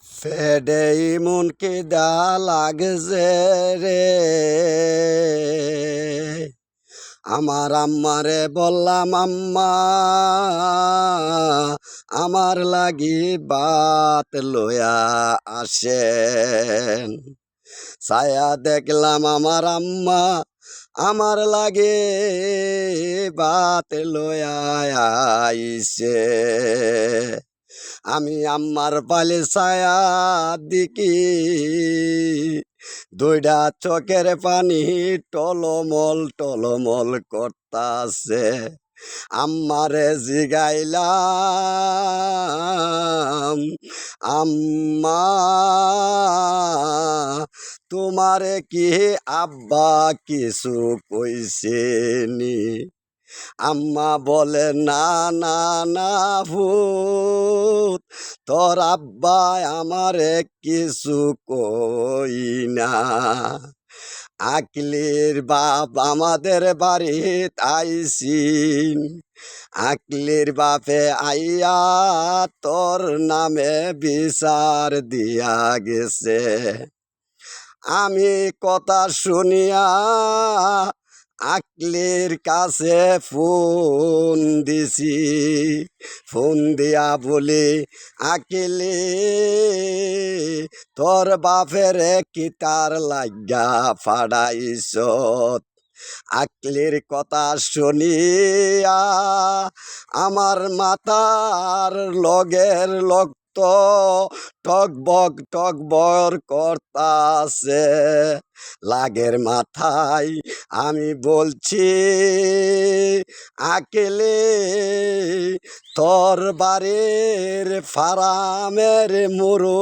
ফেডে ইমন কেদা লাগছে রে, আমার আম্মারে বললাম আম্মা আমার লাগি বাত লয়া আসেন। ছায়া দেখলাম আমার আম্মা আমার লাগে বাত লয়া আইছে। আমি আম্মার পালে ছায়া দিকি দুইটা চোখের পানি টলমল টলমল করতাছে। আম্মারে জিগাইলাম আম্মা তোমারে কি আব্বা কিছু কইছেনি? আম্মা বলে না না না ভূত, তোর আব্বা আমারে কিছু কই না। আকলির বাপ আমাদের বাড়িত আইসিন, আকলির বাপে আইয়া তোর নামে বিচার দিয়া গেছে। আমি কথা শুনিয়া আকলির কাছে ফোন দিছি, ফোন দিয়া বলি আকলি তোর বাপের কিতার লাগা ফাড়াইছ। আকলির কথা শুনিয়া আমার মাথার লগের রক্ত টকবর করতাছে। লাগের মাথায় আমি বলছি আকেলে তোর বাড়ির ফারামের মুরু